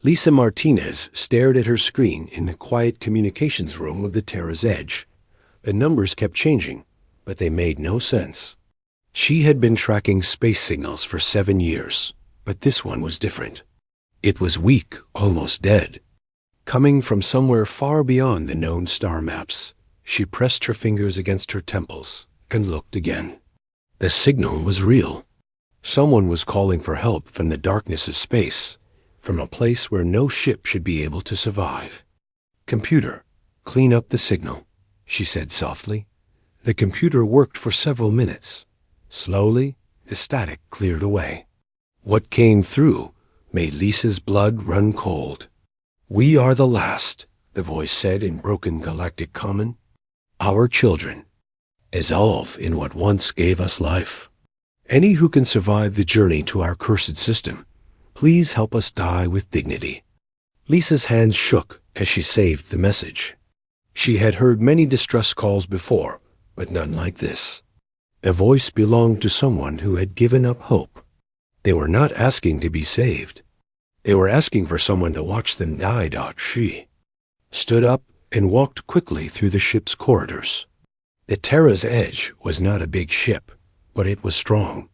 Lisa Martinez stared at her screen in the quiet communications room of the Terra's Edge. The numbers kept changing, but they made no sense. She had been tracking space signals for 7 years, but this one was different. It was weak, almost dead. Coming from somewhere far beyond the known star maps, she pressed her fingers against her temples and looked again. The signal was real. Someone was calling for help from the darkness of space, from a place where no ship should be able to survive. "Computer, clean up the signal," she said softly. The computer worked for several minutes. Slowly, the static cleared away. What came through made Lisa's blood run cold. "We are the last," the voice said in broken galactic common. "Our children evolve in what once gave us life. Any who can survive the journey to our cursed system, please help us die with dignity." Lisa's hands shook as she saved the message. She had heard many distress calls before, but none like this. The voice belonged to someone who had given up hope. They were not asking to be saved. They were asking for someone to watch them die. She stood up and walked quickly through the ship's corridors. The Terra's Edge was not a big ship, but it was strong.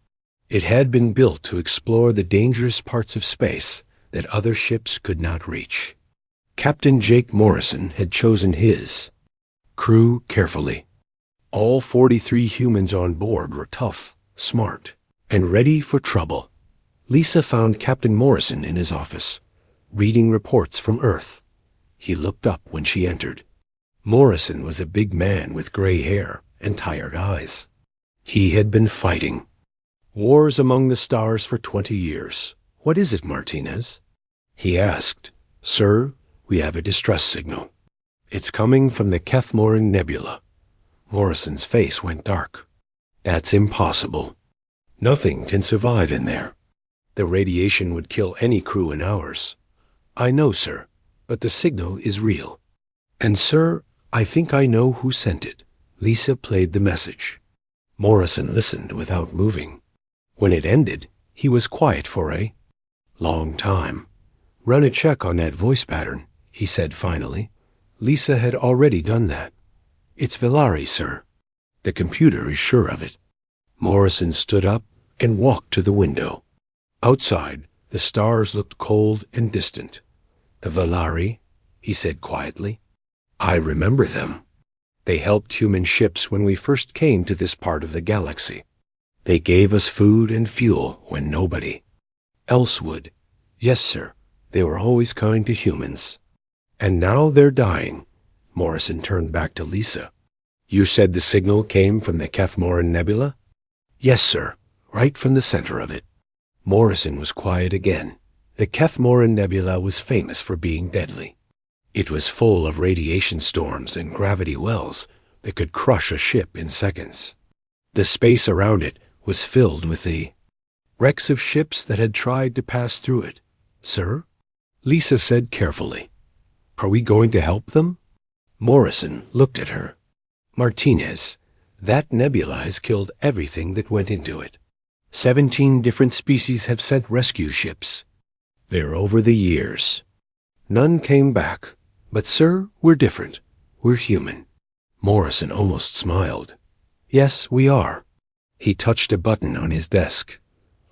It had been built to explore the dangerous parts of space that other ships could not reach. Captain Jake Morrison had chosen his crew carefully. All 43 humans on board were tough, smart, and ready for trouble. Lisa found Captain Morrison in his office, reading reports from Earth. He looked up when she entered. Morrison was a big man with gray hair and tired eyes. He had been fighting wars among the stars for 20 years. "What is it, Martinez?" he asked. "Sir, we have a distress signal. It's coming from the Kethmoran Nebula." Morrison's face went dark. "That's impossible. Nothing can survive in there. The radiation would kill any crew in hours." "I know, sir, but the signal is real. And, sir, I think I know who sent it." Lisa played the message. Morrison listened without moving. When it ended, he was quiet for a long time. "Run a check on that voice pattern," he said finally. Lisa had already done that. "It's Villari, sir. The computer is sure of it." Morrison stood up and walked to the window. Outside, the stars looked cold and distant. "The Villari," he said quietly. "I remember them. They helped human ships when we first came to this part of the galaxy. They gave us food and fuel when nobody else would. Yes, sir, they were always kind to humans. And now they're dying." Morrison turned back to Lisa. "You said the signal came from the Kethmoran Nebula?" "Yes, sir, right from the center of it." Morrison was quiet again. The Kethmoran Nebula was famous for being deadly. It was full of radiation storms and gravity wells that could crush a ship in seconds. The space around it was filled with the wrecks of ships that had tried to pass through it. "Sir?" Lisa said carefully. "Are we going to help them?" Morrison looked at her. "Martinez, that nebula has killed everything that went into it. 17 different species have sent rescue ships. They're over the years. None came back. But, sir, we're different. We're human." Morrison almost smiled. "Yes, we are." He touched a button on his desk.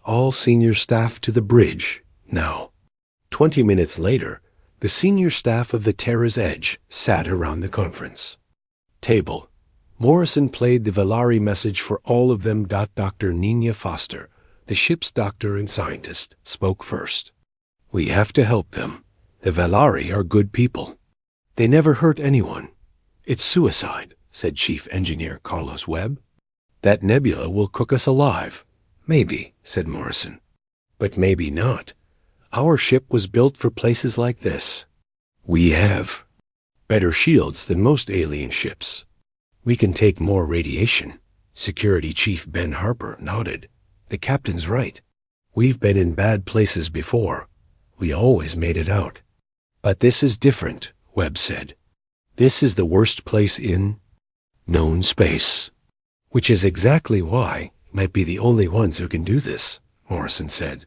"All senior staff to the bridge, now." 20 minutes later, the senior staff of the Terra's Edge sat around the conference table. Morrison played the Villari message for all of them. Dr. Nina Foster, the ship's doctor and scientist, spoke first. "We have to help them. The Villari are good people. They never hurt anyone." "It's suicide," said Chief Engineer Carlos Webb. "That nebula will cook us alive." "Maybe," said Morrison. "But maybe not. Our ship was built for places like this. We have better shields than most alien ships. We can take more radiation." Security Chief Ben Harper nodded. "The captain's right. We've been in bad places before. We always made it out. But this is different," Webb said. "This is the worst place in known space." "Which is exactly why might be the only ones who can do this," Morrison said.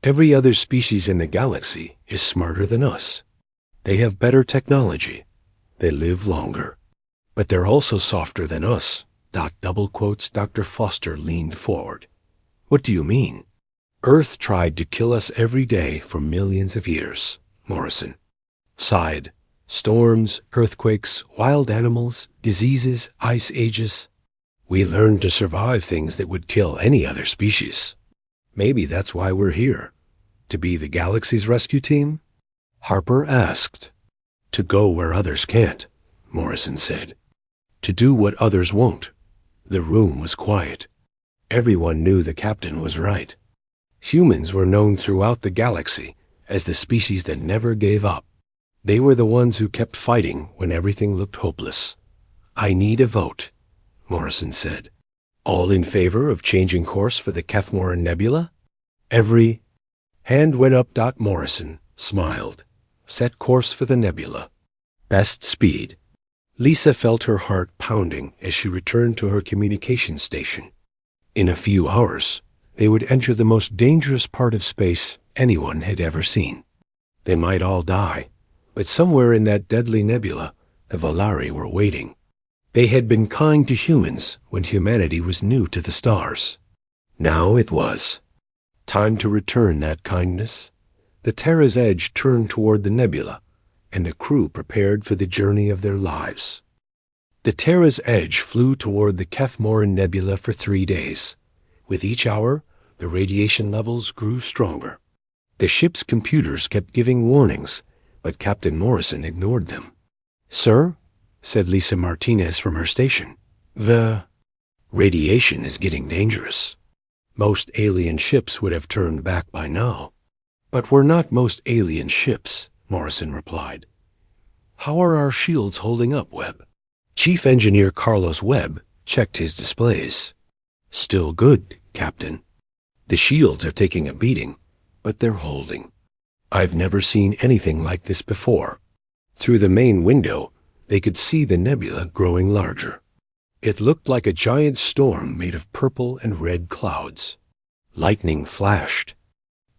Every other species in the galaxy is smarter than us. They have better technology. They live longer. But they're also softer than us. Double quotes. Dr. Foster leaned forward. What do you mean? Earth tried to kill us every day for millions of years, Morrison sighed. Storms, earthquakes, wild animals, diseases, ice ages. We learned to survive things that would kill any other species. Maybe that's why we're here. To be the galaxy's rescue team? Harper asked. To go where others can't, Morrison said. To do what others won't. The room was quiet. Everyone knew the captain was right. Humans were known throughout the galaxy as the species that never gave up. They were the ones who kept fighting when everything looked hopeless. I need a vote, Morrison said. All in favor of changing course for the Kethmoran Nebula? Every hand went up. Morrison smiled. Set course for the nebula. Best speed. Lisa felt her heart pounding as she returned to her communication station. In a few hours, they would enter the most dangerous part of space anyone had ever seen. They might all die, but somewhere in that deadly nebula, the Valari were waiting. They had been kind to humans when humanity was new to the stars. Now it was time to return that kindness. The Terra's Edge turned toward the nebula, and the crew prepared for the journey of their lives. The Terra's Edge flew toward the Kethmoran Nebula for 3 days. With each hour, the radiation levels grew stronger. The ship's computers kept giving warnings, but Captain Morrison ignored them. Sir, said Lisa Martinez from her station, the radiation is getting dangerous. Most alien ships would have turned back by now. But we're not most alien ships, Morrison replied. How are our shields holding up, Webb? Chief Engineer Carlos Webb checked his displays. Still good, Captain. The shields are taking a beating, but they're holding. I've never seen anything like this before. Through the main window, they could see the nebula growing larger. It looked like a giant storm made of purple and red clouds. Lightning flashed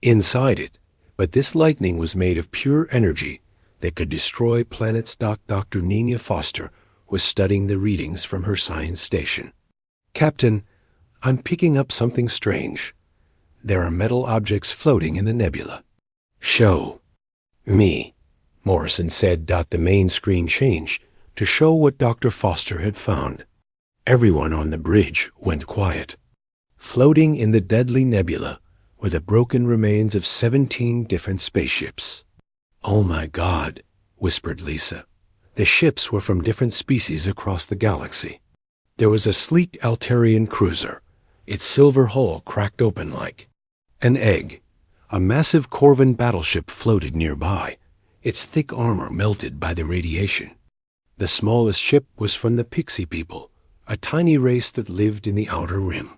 inside it, but this lightning was made of pure energy that could destroy planets. Dr. Nina Foster was studying the readings from her science station. Captain, I'm picking up something strange. There are metal objects floating in the nebula. Show me, Morrison said. The main screen changed to show what Dr. Foster had found. Everyone on the bridge went quiet. Floating in the deadly nebula were the broken remains of 17 different spaceships. Oh my God, whispered Lisa. The ships were from different species across the galaxy. There was a sleek Altarian cruiser, its silver hull cracked open like an egg. A massive Corvan battleship floated nearby, its thick armor melted by the radiation. The smallest ship was from the Pixie people, a tiny race that lived in the outer rim.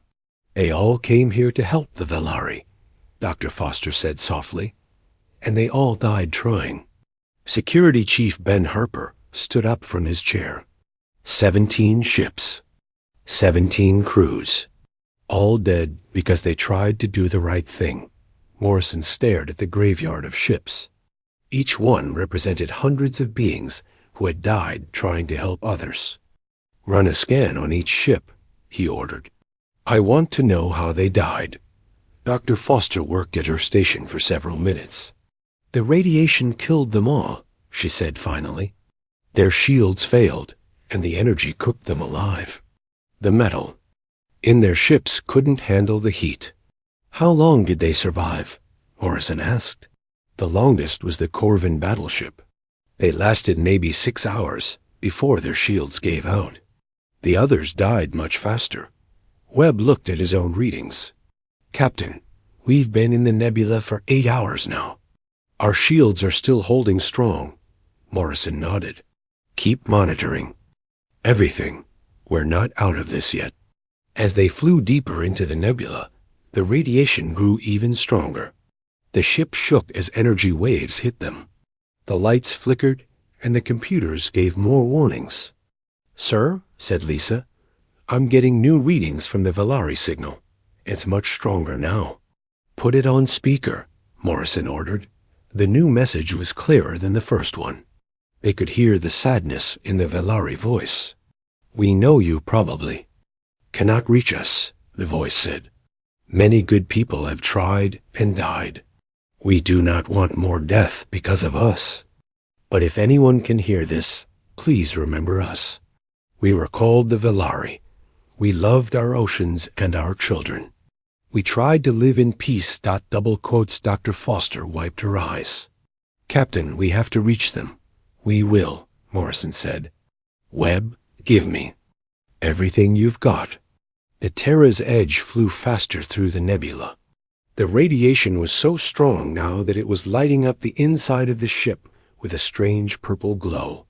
They all came here to help the Valari, Dr. Foster said softly, and they all died trying. Security Chief Ben Harper stood up from his chair. 17 ships, 17 crews, all dead because they tried to do the right thing. Morrison stared at the graveyard of ships. Each one represented hundreds of beings who had died trying to help others. Run a scan on each ship, he ordered. I want to know how they died. Dr. Foster worked at her station for several minutes. The radiation killed them all, she said finally. Their shields failed, and the energy cooked them alive. The metal in their ships couldn't handle the heat. How long did they survive? Morrison asked. The longest was the Corvan battleship. They lasted maybe 6 hours before their shields gave out. The others died much faster. Webb looked at his own readings. Captain, we've been in the nebula for 8 hours now. Our shields are still holding strong. Morrison nodded. Keep monitoring. Everything. We're not out of this yet. As they flew deeper into the nebula, the radiation grew even stronger. The ship shook as energy waves hit them. The lights flickered, and the computers gave more warnings. Sir, said Lisa, I'm getting new readings from the Valari signal. It's much stronger now. Put it on speaker, Morrison ordered. The new message was clearer than the first one. They could hear the sadness in the Velari voice. "We know you probably cannot reach us," the voice said. "Many good people have tried and died. We do not want more death because of us. But if anyone can hear this, please remember us. We were called the Velari. We loved our oceans and our children. We tried to live in peace." Double quotes. Dr. Foster wiped her eyes. "Captain, we have to reach them." "We will," Morrison said. "Webb, give me everything you've got." The Terra's edge flew faster through the nebula. The radiation was so strong now that it was lighting up the inside of the ship with a strange purple glow.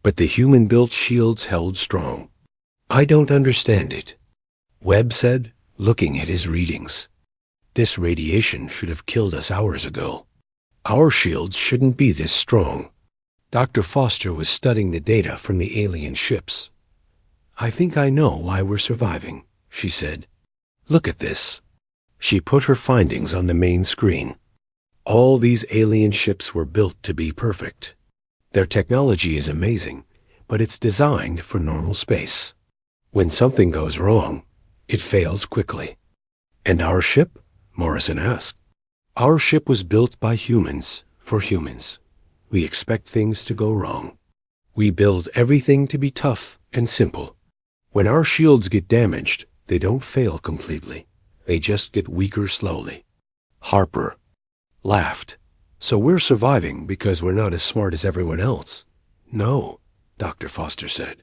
But the human-built shields held strong. "I don't understand it," Webb said, looking at his readings. "This radiation should have killed us hours ago. Our shields shouldn't be this strong." Dr. Foster was studying the data from the alien ships. "I think I know why we're surviving," she said. "Look at this." She put her findings on the main screen. All these alien ships were built to be perfect. Their technology is amazing, but it's designed for normal space. When something goes wrong, it fails quickly. "And our ship?" Morrison asked. "Our ship was built by humans, for humans. We expect things to go wrong. We build everything to be tough and simple. When our shields get damaged, they don't fail completely. They just get weaker slowly." Harper laughed. "So we're surviving because we're not as smart as everyone else?" "No," Dr. Foster said.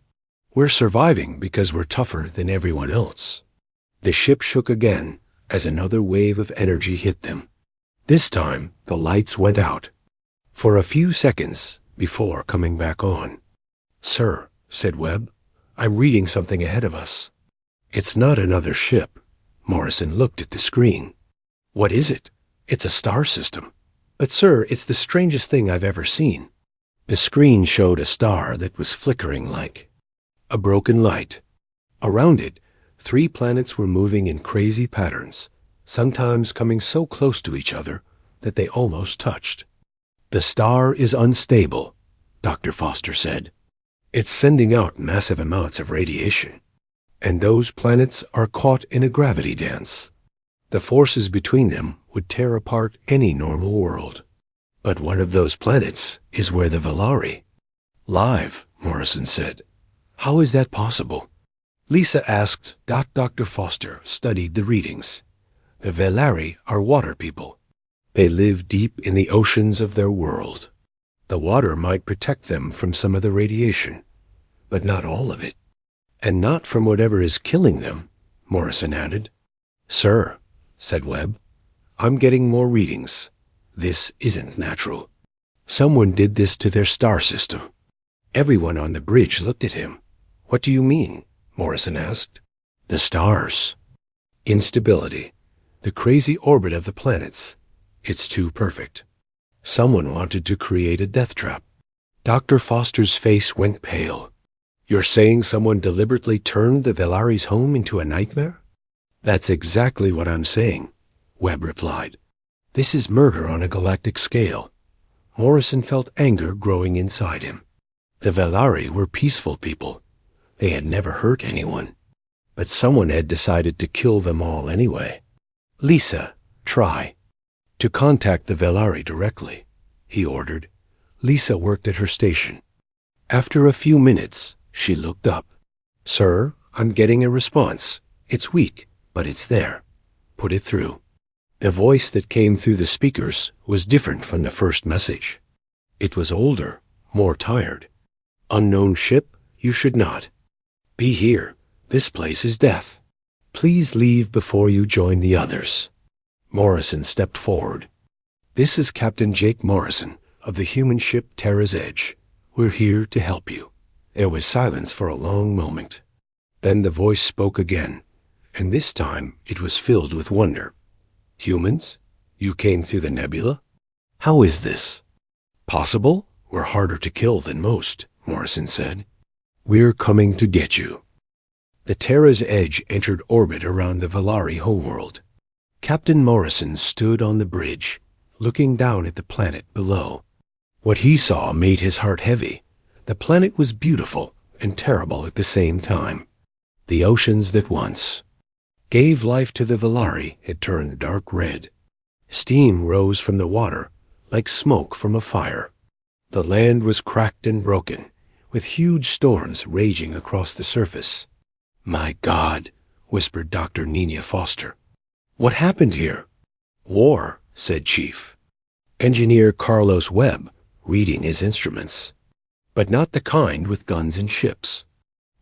"We're surviving because we're tougher than everyone else." The ship shook again as another wave of energy hit them. This time, the lights went out for a few seconds before coming back on. "Sir," said Webb, "I'm reading something ahead of us." "It's not another ship." Morrison looked at the screen. "What is it?" "It's a star system." "But, sir, it's the strangest thing I've ever seen." The screen showed a star that was flickering like a broken light. Around it, 3 planets were moving in crazy patterns, sometimes coming so close to each other that they almost touched. "The star is unstable," Dr. Foster said. "It's sending out massive amounts of radiation, and those planets are caught in a gravity dance. The forces between them would tear apart any normal world. But one of those planets is where the Velari live," Morrison said. "How is that possible?" Lisa asked. Dr. Foster studied the readings. "The Velari are water people. They live deep in the oceans of their world. The water might protect them from some of the radiation, but not all of it. And not from whatever is killing them," Morrison added. "Sir," said Webb, "I'm getting more readings. This isn't natural. Someone did this to their star system." Everyone on the bridge looked at him. "What do you mean?" Morrison asked. "The stars. Instability. The crazy orbit of the planets. It's too perfect. Someone wanted to create a death trap." Dr. Foster's face went pale. "You're saying someone deliberately turned the Velari's home into a nightmare?" "That's exactly what I'm saying," Webb replied. "This is murder on a galactic scale." Morrison felt anger growing inside him. The Velari were peaceful people. They had never hurt anyone. But someone had decided to kill them all anyway. "Lisa, try to contact the Velari directly," he ordered. Lisa worked at her station. After a few minutes, she looked up. "Sir, I'm getting a response. It's weak, but it's there. Put it through." The voice that came through the speakers was different from the first message. It was older, more tired. "Unknown ship, you should not be here. This place is death. Please leave before you join the others." Morrison stepped forward. "This is Captain Jake Morrison of the human ship Terra's Edge. We're here to help you." There was silence for a long moment. Then the voice spoke again, and this time it was filled with wonder. "Humans? You came through the nebula? How is this possible?" "We're harder to kill than most," Morrison said. "We're coming to get you." The Terra's Edge entered orbit around the Velari homeworld. Captain Morrison stood on the bridge, looking down at the planet below. What he saw made his heart heavy. The planet was beautiful and terrible at the same time. The oceans that once gave life to the Velari had turned dark red. Steam rose from the water like smoke from a fire. The land was cracked and broken, with huge storms raging across the surface. "My God," whispered Dr. Nina Foster. "What happened here?" "War," said Chief Engineer Carlos Webb, reading his instruments. "But not the kind with guns and ships.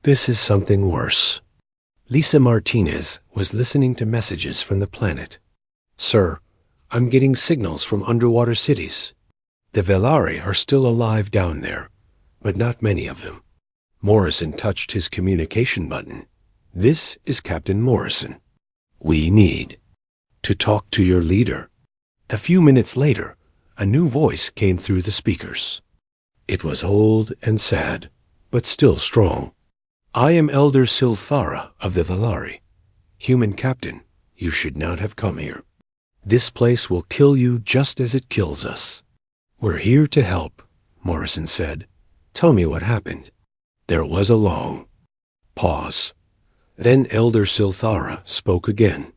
This is something worse." Lisa Martinez was listening to messages from the planet. "Sir, I'm getting signals from underwater cities. The Velari are still alive down there, but not many of them." Morrison touched his communication button. "This is Captain Morrison. We need to talk to your leader." A few minutes later, a new voice came through the speakers. It was old and sad, but still strong. "I am Elder Silthara of the Velari. Human Captain, you should not have come here. This place will kill you just as it kills us." "We're here to help," Morrison said. "Tell me what happened." There was a long pause. Then Elder Silthara spoke again.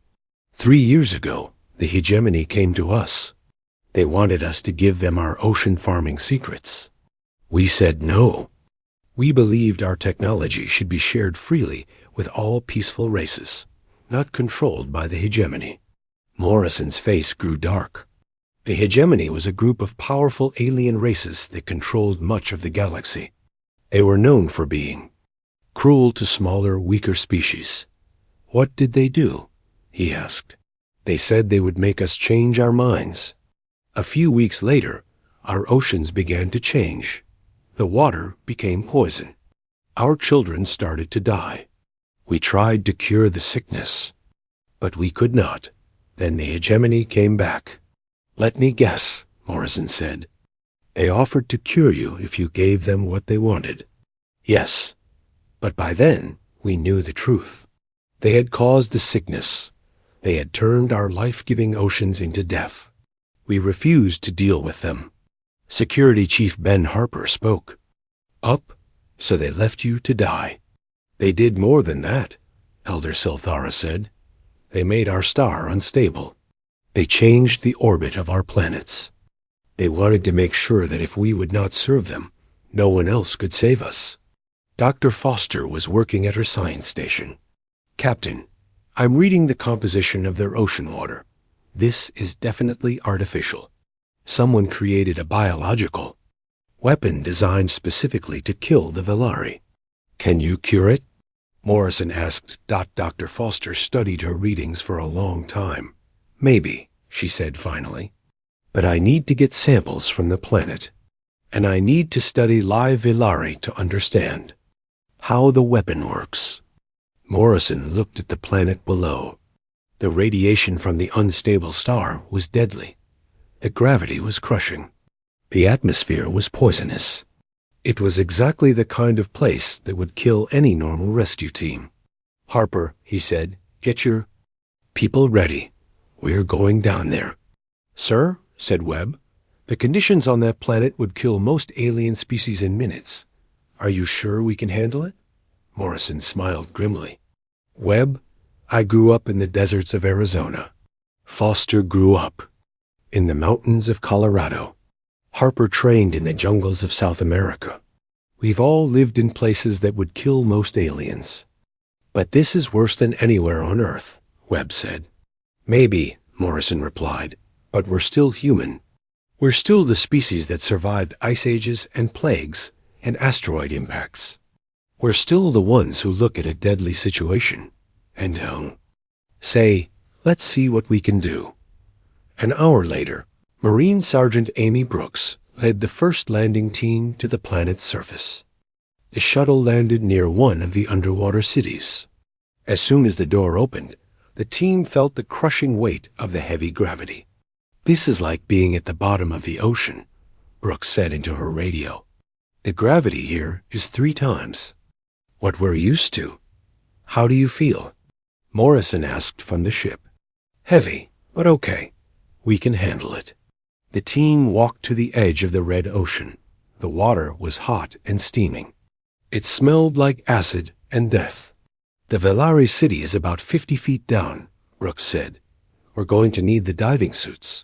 3 years ago, the hegemony came to us. They wanted us to give them our ocean farming secrets. We said no. We believed our technology should be shared freely with all peaceful races, not controlled by the hegemony. Morrison's face grew dark. The hegemony was a group of powerful alien races that controlled much of the galaxy. They were known for being cruel to smaller, weaker species. "What did they do?" he asked. "They said they would make us change our minds." A few weeks later, our oceans began to change. The water became poison. Our children started to die. We tried to cure the sickness, but we could not. Then the hegemony came back. "Let me guess," Morrison said. "They offered to cure you if you gave them what they wanted." "Yes, but by then we knew the truth. They had caused the sickness. They had turned our life-giving oceans into death. We refused to deal with them." Security Chief Ben Harper spoke. "Up, so they left you to die." "They did more than that," Elder Silthara said. "They made our star unstable. They changed the orbit of our planets. They wanted to make sure that if we would not serve them, no one else could save us." Dr. Foster was working at her science station. "Captain, I'm reading the composition of their ocean water. This is definitely artificial. Someone created a biological weapon designed specifically to kill the Velari. Can you cure it?" Morrison asked. Dr. Foster studied her readings for a long time. "Maybe," she said finally. "But I need to get samples from the planet. And I need to study live Velari to understand how the weapon works." Morrison looked at the planet below. The radiation from the unstable star was deadly. The gravity was crushing. The atmosphere was poisonous. It was exactly the kind of place that would kill any normal rescue team. "Harper," he said, "get your people ready. We're going down there." "Sir," said Webb, "the conditions on that planet would kill most alien species in minutes. Are you sure we can handle it?" Morrison smiled grimly. "Webb, I grew up in the deserts of Arizona. Foster grew up in the mountains of Colorado. Harper trained in the jungles of South America. We've all lived in places that would kill most aliens. But this is worse than anywhere on Earth," Webb said. "Maybe," Morrison replied, "but we're still human. We're still the species that survived ice ages and plagues and asteroid impacts. We're still the ones who look at a deadly situation and say, let's see what we can do." An hour later, Marine Sergeant Amy Brooks led the first landing team to the planet's surface. The shuttle landed near one of the underwater cities. As soon as the door opened, the team felt the crushing weight of the heavy gravity. "This is like being at the bottom of the ocean," Brooks said into her radio. "The gravity here is 3 times what we're used to. How do you feel?" Morrison asked from the ship. "Heavy, but okay. We can handle it." The team walked to the edge of the red ocean. The water was hot and steaming. It smelled like acid and death. "The Velari city is about 50 feet down," Brooks said. "We're going to need the diving suits."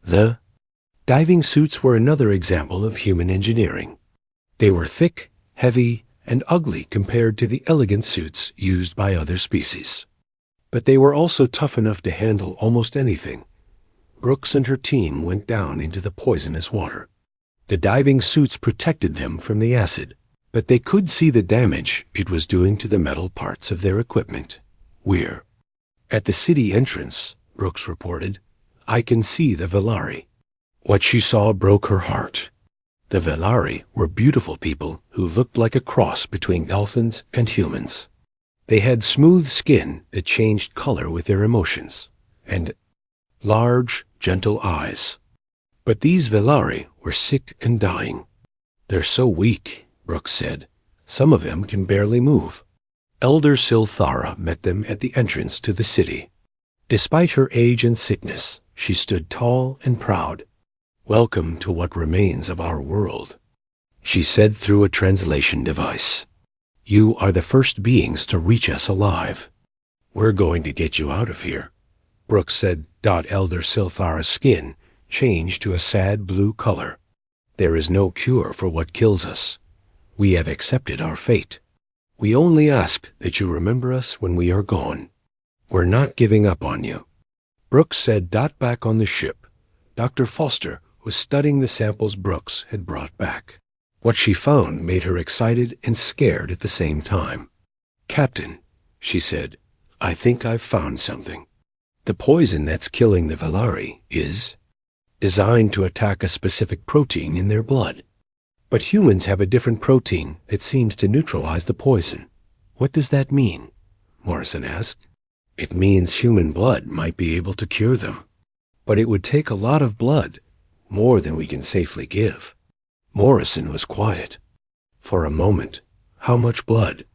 The diving suits were another example of human engineering. They were thick, heavy, and ugly compared to the elegant suits used by other species. But they were also tough enough to handle almost anything. Brooks and her team went down into the poisonous water. The diving suits protected them from the acid, but they could see the damage it was doing to the metal parts of their equipment. "We're at the city entrance," Brooks reported. "I can see the Velari." What she saw broke her heart. The Velari were beautiful people who looked like a cross between dolphins and humans. They had smooth skin that changed color with their emotions, and large, gentle eyes. But these Velari were sick and dying. "They're so weak," Brooks said. "Some of them can barely move." Elder Silthara met them at the entrance to the city. Despite her age and sickness, she stood tall and proud. "Welcome to what remains of our world," she said through a translation device. "You are the first beings to reach us alive. We're going to get you out of here," Brooks said. Elder Silthara's skin changed to a sad blue color. "There is no cure for what kills us. We have accepted our fate. We only ask that you remember us when we are gone. We're not giving up on you." Brooks said. Back on the ship, Dr. Foster was studying the samples Brooks had brought back. What she found made her excited and scared at the same time. "Captain," she said, "I think I've found something. The poison that's killing the Velari is designed to attack a specific protein in their blood. But humans have a different protein that seems to neutralize the poison." "What does that mean?" Morrison asked. "It means human blood might be able to cure them. But it would take a lot of blood, more than we can safely give." Morrison was quiet. For a moment, how much blood?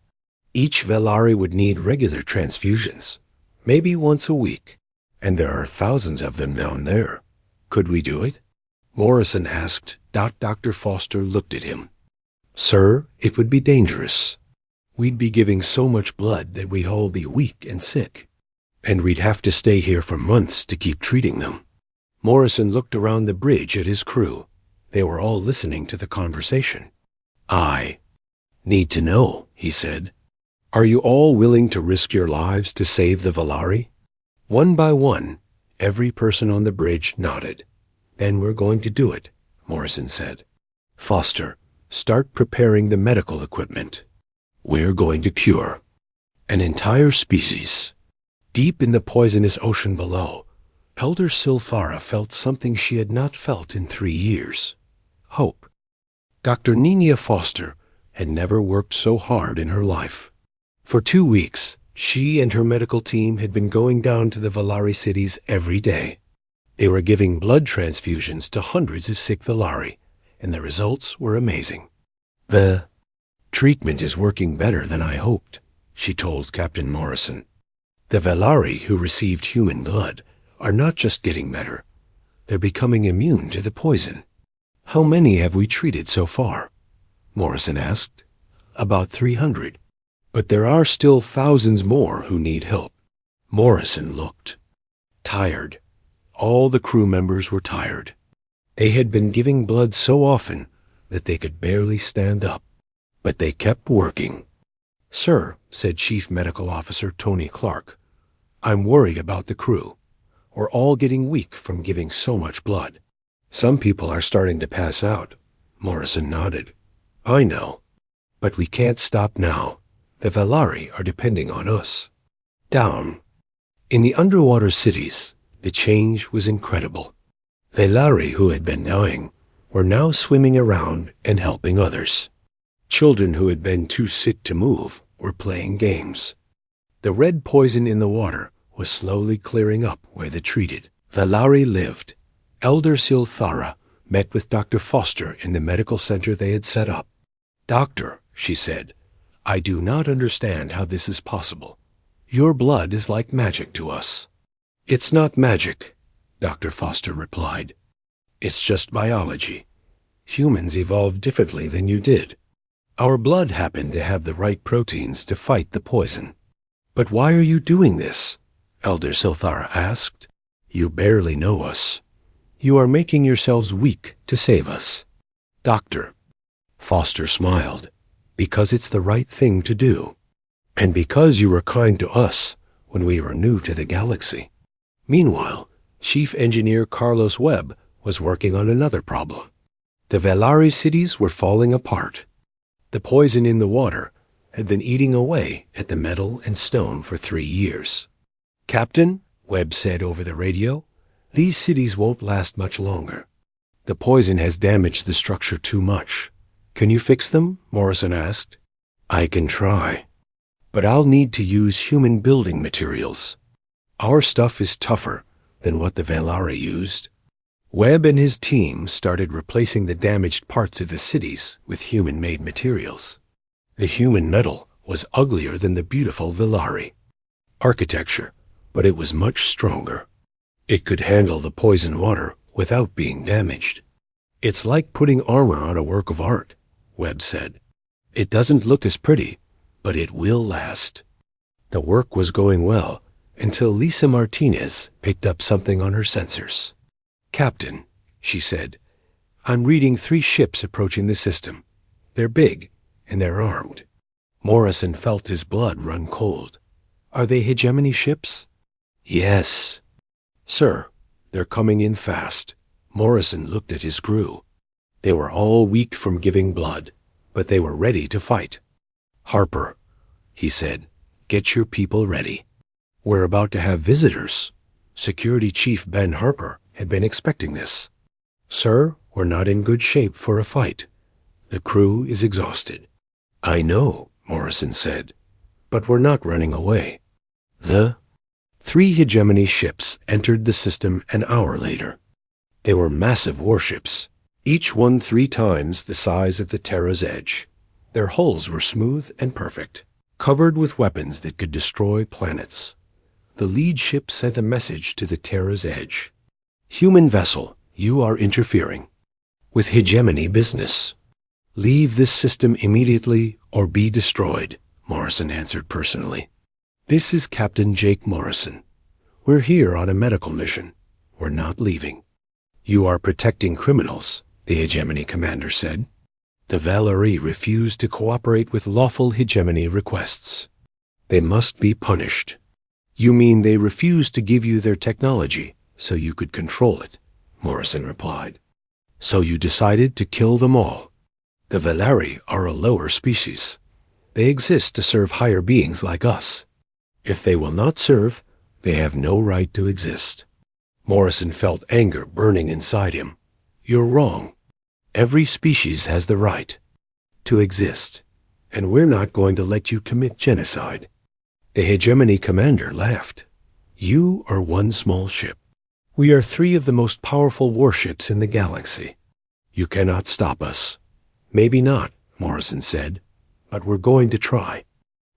Each Velari would need regular transfusions, maybe once a week. And there are thousands of them down there. Could we do it? Morrison asked. Dr. Foster looked at him. "Sir, it would be dangerous. We'd be giving so much blood that we'd all be weak and sick. And we'd have to stay here for months to keep treating them." Morrison looked around the bridge at his crew. They were all listening to the conversation. "I need to know," he said. "Are you all willing to risk your lives to save the Velari?" One by one, every person on the bridge nodded. "Then we're going to do it," Morrison said. "Foster, start preparing the medical equipment. We're going to cure an entire species." Deep in the poisonous ocean below, Elder Silthara felt something she had not felt in 3 years. Hope. Dr. Nina Foster had never worked so hard in her life. For 2 weeks, she and her medical team had been going down to the Velari cities every day. They were giving blood transfusions to hundreds of sick Velari, and the results were amazing. "The treatment is working better than I hoped," she told Captain Morrison. "The Velari who received human blood are not just getting better. They're becoming immune to the poison." "How many have we treated so far?" Morrison asked. "About 300. But there are still thousands more who need help." Morrison looked tired. All the crew members were tired. They had been giving blood so often that they could barely stand up. But they kept working. "Sir," said Chief Medical Officer Tony Clark, "I'm worried about the crew. We're all getting weak from giving so much blood." "Some people are starting to pass out." Morrison nodded. "I know. But we can't stop now. The Velari are depending on us." Down in the underwater cities, the change was incredible. Velari who had been dying were now swimming around and helping others. Children who had been too sick to move were playing games. The red poison in the water was slowly clearing up where the treated Velari lived. Elder Silthara met with Dr. Foster in the medical center they had set up. "Doctor," she said, "I do not understand how this is possible. Your blood is like magic to us." "It's not magic," Dr. Foster replied. It's just biology. Humans evolved differently than you did. Our blood happened to have the right proteins to fight the poison. But why are you doing this? Elder Silthara asked. You barely know us. You are making yourselves weak to save us. Doctor. Foster smiled. Because it's the right thing to do. And because you were kind to us when we were new to the galaxy. Meanwhile, Chief Engineer Carlos Webb was working on another problem. The Velari cities were falling apart. The poison in the water had been eating away at the metal and stone for 3 years. Captain, Webb said over the radio, these cities won't last much longer. The poison has damaged the structure too much. Can you fix them? Morrison asked. I can try. But I'll need to use human building materials. Our stuff is tougher than what the Velari used. Webb and his team started replacing the damaged parts of the cities with human-made materials. The human metal was uglier than the beautiful Velari architecture, but it was much stronger. It could handle the poison water without being damaged. It's like putting armor on a work of art, Webb said. It doesn't look as pretty, but it will last. The work was going well until Lisa Martinez picked up something on her sensors. Captain, she said, I'm reading 3 ships approaching the system. They're big, and they're armed. Morrison felt his blood run cold. Are they hegemony ships? Yes. Sir, they're coming in fast. Morrison looked at his crew. They were all weak from giving blood, but they were ready to fight. Harper, he said, get your people ready. We're about to have visitors. Security Chief Ben Harper had been expecting this. Sir, we're not in good shape for a fight. The crew is exhausted. I know, Morrison said, but we're not running away. The 3 hegemony ships entered the system an hour later. They were massive warships, each one 3 times the size of the Terra's Edge. Their hulls were smooth and perfect, covered with weapons that could destroy planets. The lead ship sent a message to the Terra's Edge. Human vessel, you are interfering with hegemony business. Leave this system immediately or be destroyed, Morrison answered personally. This is Captain Jake Morrison. We're here on a medical mission. We're not leaving. You are protecting criminals, the hegemony commander said. The Velari refused to cooperate with lawful hegemony requests. They must be punished. You mean they refused to give you their technology so you could control it, Morrison replied. So you decided to kill them all. The Velari are a lower species. They exist to serve higher beings like us. If they will not serve, they have no right to exist. Morrison felt anger burning inside him. You're wrong. Every species has the right to exist, and we're not going to let you commit genocide. The hegemony commander laughed. You are one small ship. We are 3 of the most powerful warships in the galaxy. You cannot stop us. Maybe not, Morrison said, but we're going to try.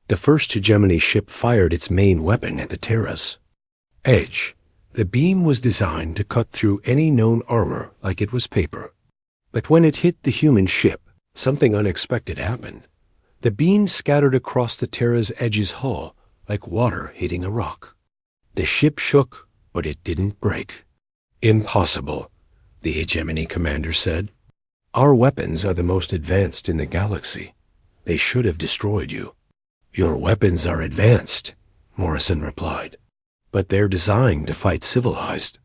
The first hegemony ship fired its main weapon at the Terra's Edge. The beam was designed to cut through any known armor like it was paper. But when it hit the human ship, something unexpected happened. The beam scattered across the Terra's Edge's hull like water hitting a rock. The ship shook, but it didn't break. Impossible, the hegemony commander said. Our weapons are the most advanced in the galaxy. They should have destroyed you. Your weapons are advanced, Morrison replied, but they're designed to fight civilized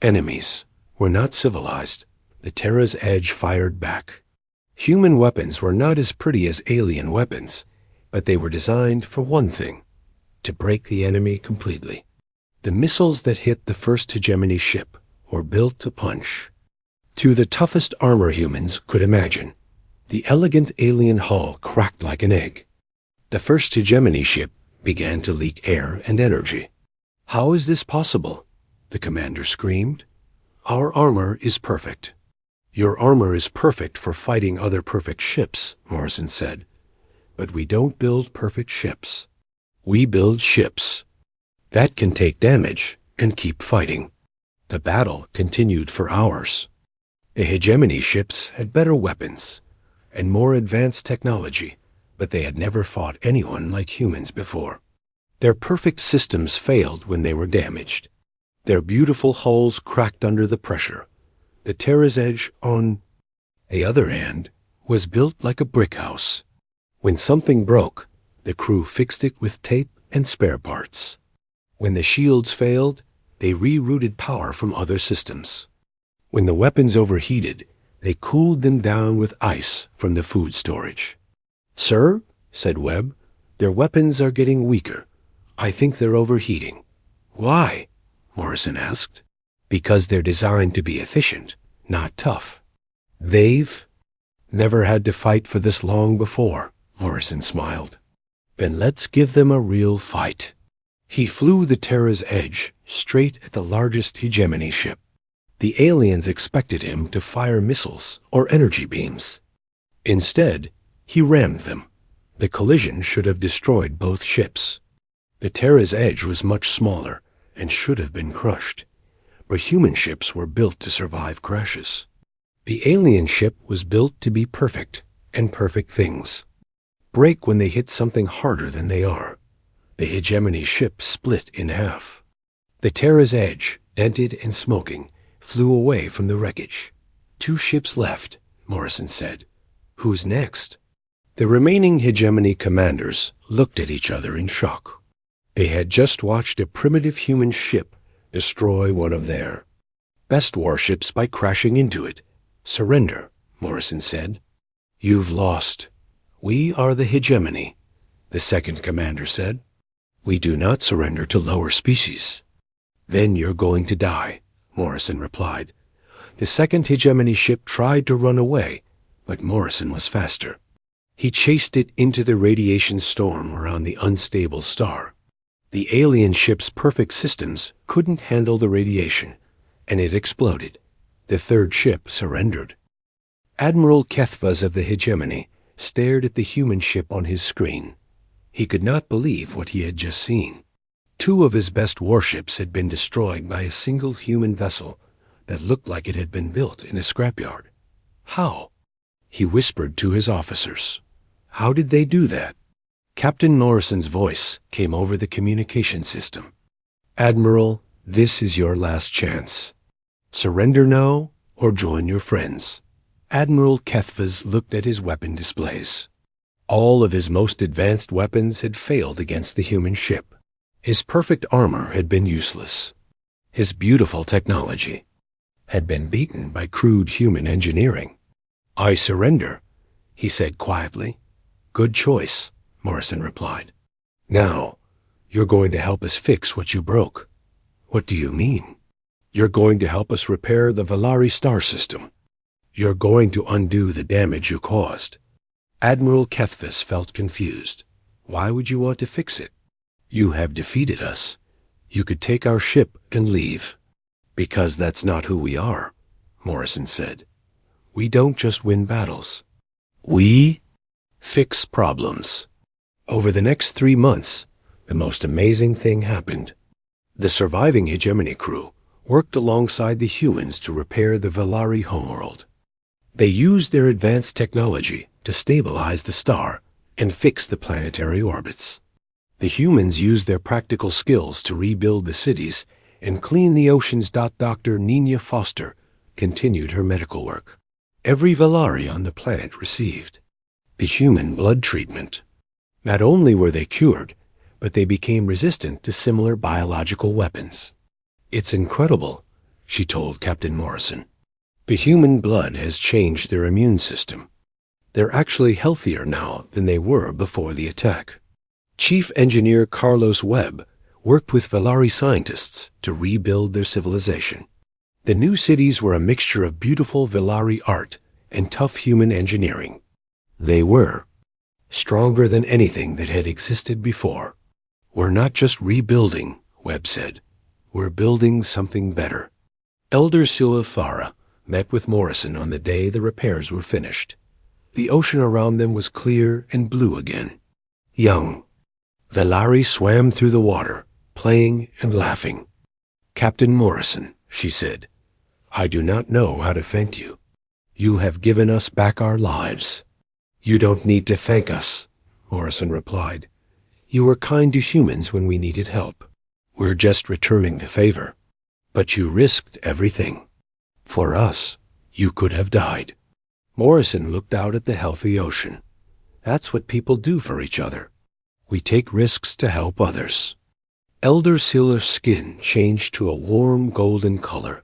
enemies. We're not civilized. The Terra's Edge fired back. Human weapons were not as pretty as alien weapons, but they were designed for one thing, to break the enemy completely. The missiles that hit the first hegemony ship were built to punch. Through the toughest armor humans could imagine, the elegant alien hull cracked like an egg. The first hegemony ship began to leak air and energy. How is this possible? The commander screamed. Our armor is perfect. Your armor is perfect for fighting other perfect ships, Morrison said. But we don't build perfect ships. We build ships that can take damage and keep fighting. The battle continued for hours. The hegemony ships had better weapons and more advanced technology, but they had never fought anyone like humans before. Their perfect systems failed when they were damaged. Their beautiful hulls cracked under the pressure. The Terra's Edge, on the other hand, was built like a brick house. When something broke, the crew fixed it with tape and spare parts. When the shields failed, they rerouted power from other systems. When the weapons overheated, they cooled them down with ice from the food storage. "Sir," said Webb, "their weapons are getting weaker. I think they're overheating." "Why?" Morrison asked. "Because they're designed to be efficient, not tough." "They've never had to fight for this long before," Morrison smiled. "Then let's give them a real fight." He flew the Terra's Edge straight at the largest hegemony ship. The aliens expected him to fire missiles or energy beams. Instead, he rammed them. The collision should have destroyed both ships. The Terra's Edge was much smaller and should have been crushed, but human ships were built to survive crashes. The alien ship was built to be perfect, and perfect things break when they hit something harder than they are. The hegemony ship split in half. The Terra's Edge, dented and smoking, flew away from the wreckage. "2 ships left," Morrison said. "Who's next?" The remaining hegemony commanders looked at each other in shock. They had just watched a primitive human ship destroy one of their best warships by crashing into it. "Surrender," Morrison said. "You've lost." "We are the hegemony," the second commander said. "We do not surrender to lower species." "Then you're going to die," Morrison replied. The second hegemony ship tried to run away, but Morrison was faster. He chased it into the radiation storm around the unstable star. The alien ship's perfect systems couldn't handle the radiation, and it exploded. The third ship surrendered. Admiral Kethvas of the hegemony stared at the human ship on his screen. He could not believe what he had just seen. 2 of his best warships had been destroyed by a single human vessel that looked like it had been built in a scrapyard. How? He whispered to his officers. How did they do that? Captain Morrison's voice came over the communication system. "Admiral, this is your last chance. Surrender now or join your friends." Admiral Kethvas looked at his weapon displays. All of his most advanced weapons had failed against the human ship. His perfect armor had been useless. His beautiful technology had been beaten by crude human engineering. "I surrender," he said quietly. "Good choice," Morrison replied. "Now, you're going to help us fix what you broke." "What do you mean?" "You're going to help us repair the Valari star system. You're going to undo the damage you caused." Admiral Kethvas felt confused. "Why would you want to fix it? You have defeated us. You could take our ship and leave." "Because that's not who we are," Morrison said. "We don't just win battles. We fix problems." Over the next 3 months, the most amazing thing happened. The surviving hegemony crew worked alongside the humans to repair the Valari homeworld. They used their advanced technology to stabilize the star and fix the planetary orbits. The humans used their practical skills to rebuild the cities and clean the oceans. Dr. Nina Foster continued her medical work. Every Valari on the planet received the human blood treatment. Not only were they cured, but they became resistant to similar biological weapons. "It's incredible," she told Captain Morrison. "The human blood has changed their immune system. They're actually healthier now than they were before the attack." Chief Engineer Carlos Webb worked with Valari scientists to rebuild their civilization. The new cities were a mixture of beautiful Valari art and tough human engineering. They were stronger than anything that had existed before. "We're not just rebuilding," Webb said. "We're building something better." Elder Silvafara met with Morrison on the day the repairs were finished. The ocean around them was clear and blue again. Young Valari swam through the water, playing and laughing. "Captain Morrison," she said, "I do not know how to thank you. You have given us back our lives. You don't need to thank us, Morrison replied. You were kind to humans when we needed help. We're just returning the favor. But you risked everything. For us, you could have died. Morrison looked out at the healthy ocean. That's what people do for each other. We take risks to help others. Elder Siller's skin changed to a warm golden color.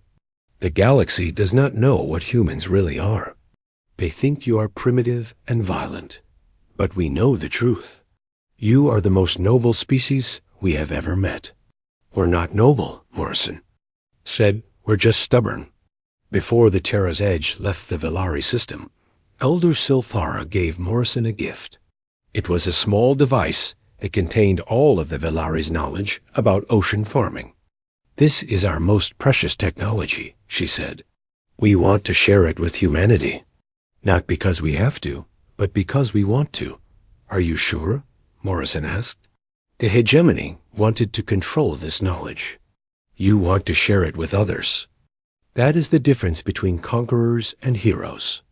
The galaxy does not know what humans really are. They think you are primitive and violent. But we know the truth. You are the most noble species we have ever met. We're not noble, Morrison said. We're just stubborn. Before the Terra's Edge left the Velari system, Elder Silthara gave Morrison a gift. It was a small device that contained all of the Velari's knowledge about ocean farming. This is our most precious technology, she said. We want to share it with humanity. Not because we have to, but because we want to. Are you sure? Morrison asked. The hegemony wanted to control this knowledge. You want to share it with others. That is the difference between conquerors and heroes.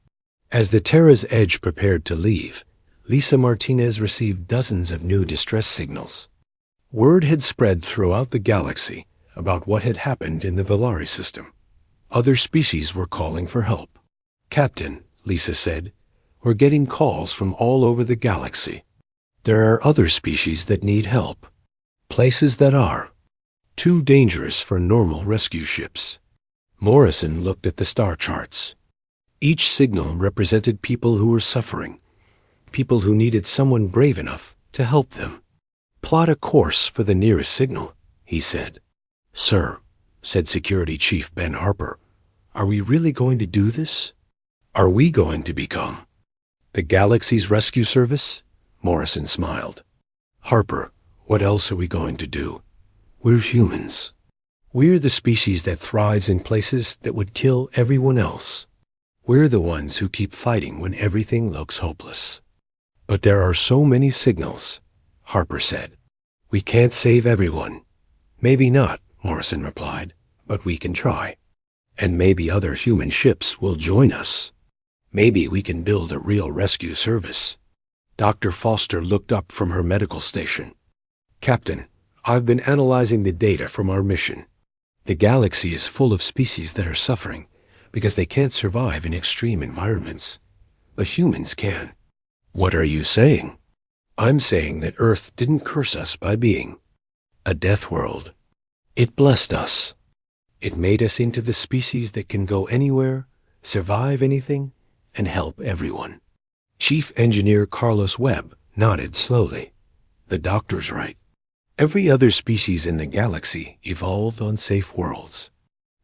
As the Terra's Edge prepared to leave, Lisa Martinez received dozens of new distress signals. Word had spread throughout the galaxy about what had happened in the Velari system. Other species were calling for help. Captain, Lisa said, we're getting calls from all over the galaxy. There are other species that need help. Places that are too dangerous for normal rescue ships. Morrison looked at the star charts. Each signal represented people who were suffering, people who needed someone brave enough to help them. Plot a course for the nearest signal, he said. Sir, said Security Chief Ben Harper, are we really going to do this? Are we going to become the galaxy's rescue service? Morrison smiled. Harper, what else are we going to do? We're humans. We're the species that thrives in places that would kill everyone else. We're the ones who keep fighting when everything looks hopeless. But there are so many signals, Harper said. We can't save everyone. Maybe not, Morrison replied, but we can try. And maybe other human ships will join us. Maybe we can build a real rescue service. Dr. Foster looked up from her medical station. Captain, I've been analyzing the data from our mission. The galaxy is full of species that are suffering because they can't survive in extreme environments. But humans can. What are you saying? I'm saying that Earth didn't curse us by being a death world. It blessed us. It made us into the species that can go anywhere, survive anything, and help everyone. Chief Engineer Carlos Webb nodded slowly. The doctor's right. Every other species in the galaxy evolved on safe worlds.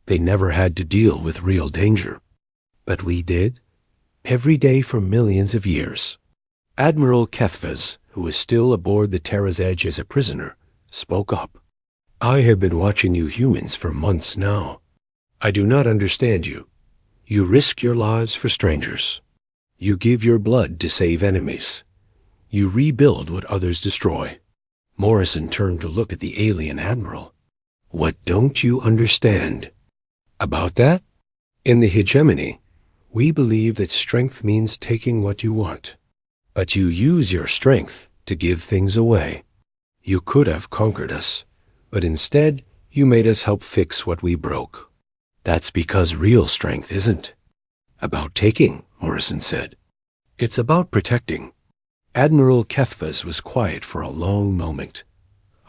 They never had to deal with real danger. But we did, every day for millions of years. Admiral Kethvas, who was still aboard the Terra's Edge as a prisoner, spoke up. I have been watching you humans for months now. I do not understand you. You risk your lives for strangers. You give your blood to save enemies. You rebuild what others destroy. Morrison turned to look at the alien admiral. What don't you understand? About that? In the hegemony, we believe that strength means taking what you want. But you use your strength to give things away. You could have conquered us, but instead you made us help fix what we broke. That's because real strength isn't about taking, Morrison said. It's about protecting. Admiral Kethvas was quiet for a long moment.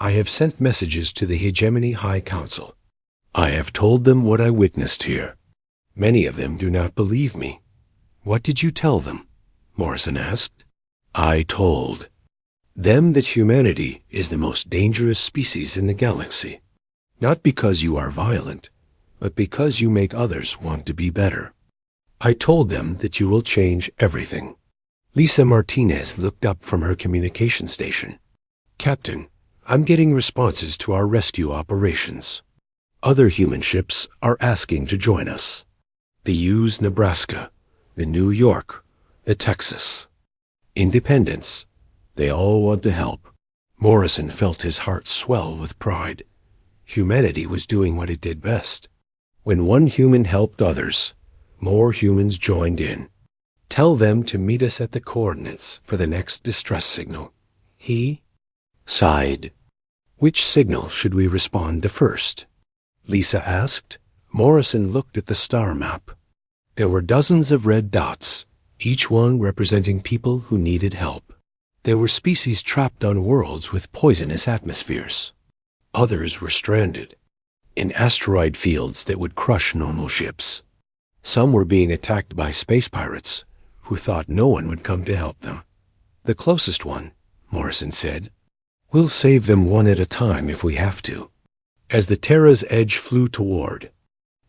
I have sent messages to the Hegemony High Council. I have told them what I witnessed here. Many of them do not believe me. What did you tell them? Morrison asked. I told them that humanity is the most dangerous species in the galaxy. Not because you are violent, but because you make others want to be better. I told them that you will change everything. Lisa Martinez looked up from her communication station. Captain, I'm getting responses to our rescue operations. Other human ships are asking to join us. The Hughes, Nebraska, the New York, the Texas. Independence. They all want to help. Morrison felt his heart swell with pride. Humanity was doing what it did best. When one human helped others, More humans joined in. Tell them to meet us at the coordinates for the next distress signal. He sighed. Which signal should we respond to first? Lisa asked. Morrison looked at the star map. There were dozens of red dots, each one representing people who needed help. There were species trapped on worlds with poisonous atmospheres. Others were stranded in asteroid fields that would crush normal ships. Some were being attacked by space pirates who thought no one would come to help them. The closest one, Morrison said. We'll save them one at a time if we have to. As the Terra's Edge flew toward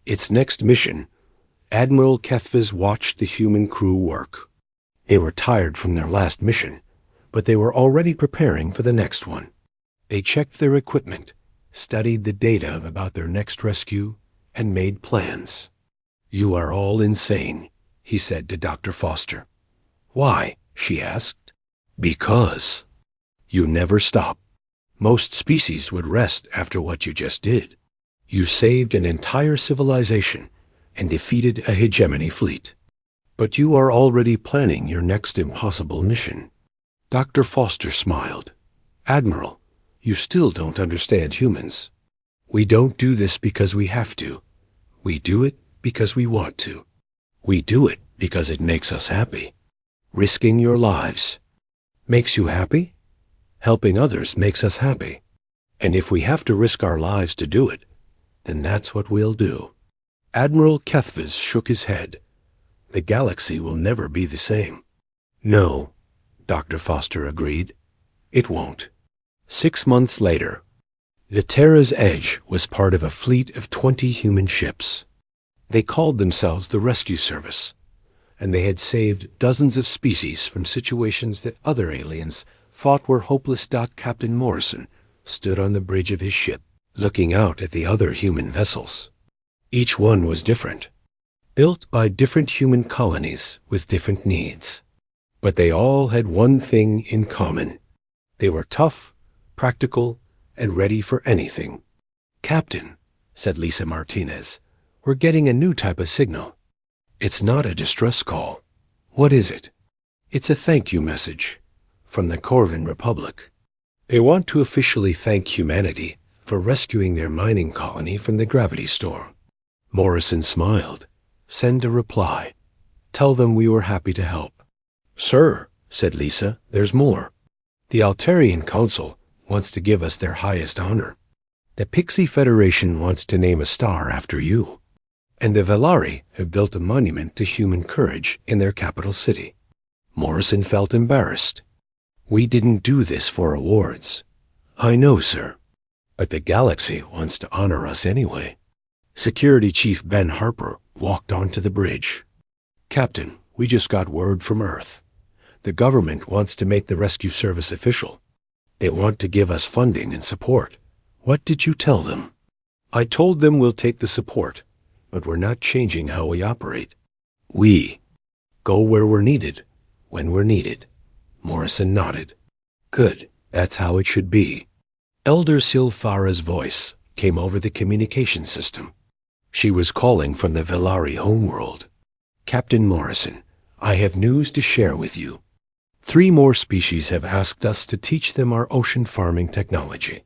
its next mission, Admiral Kethvis watched the human crew work. They were tired from their last mission, but they were already preparing for the next one. They checked their equipment, studied the data about their next rescue, and made plans. You are all insane, he said to Dr. Foster. Why? She asked. Because you never stop. Most species would rest after what you just did. You saved an entire civilization and defeated a hegemony fleet. But you are already planning your next impossible mission. Dr. Foster smiled. Admiral, you still don't understand humans. We don't do this because we have to. We do it because we want to. We do it because it makes us happy. Risking your lives makes you happy? Helping others makes us happy. And if we have to risk our lives to do it, then that's what we'll do. Admiral Kethvis shook his head. The galaxy will never be the same. No, Dr. Foster agreed. It won't. 6 months later, the Terra's Edge was part of a fleet of 20 human ships. They called themselves the Rescue Service, and they had saved dozens of species from situations that other aliens thought were hopeless. Captain Morrison stood on the bridge of his ship, looking out at the other human vessels. Each one was different, built by different human colonies with different needs. But they all had one thing in common. They were tough, practical, and ready for anything. Captain, said Lisa Martinez, we're getting a new type of signal. It's not a distress call. What is it? It's a thank you message from the Corvin Republic. They want to officially thank humanity for rescuing their mining colony from the gravity storm. Morrison smiled. Send a reply. Tell them we were happy to help. Sir, said Lisa, there's more. The Altarian Council wants to give us their highest honor. The Pixie Federation wants to name a star after you. And the Velari have built a monument to human courage in their capital city. Morrison felt embarrassed. We didn't do this for awards. I know, sir. But the galaxy wants to honor us anyway. Security Chief Ben Harper walked onto the bridge. Captain, we just got word from Earth. The government wants to make the rescue service official. They want to give us funding and support. What did you tell them? I told them we'll take the support, but we're not changing how we operate. We go where we're needed, when we're needed. Morrison nodded. Good, that's how it should be. Elder Silfara's voice came over the communication system. She was calling from the Velari homeworld. Captain Morrison, I have news to share with you. 3 more species have asked us to teach them our ocean farming technology.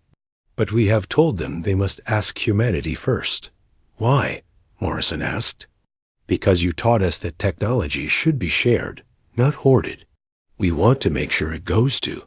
But we have told them they must ask humanity first. Why? Morrison asked. Because you taught us that technology should be shared, not hoarded. We want to make sure it goes to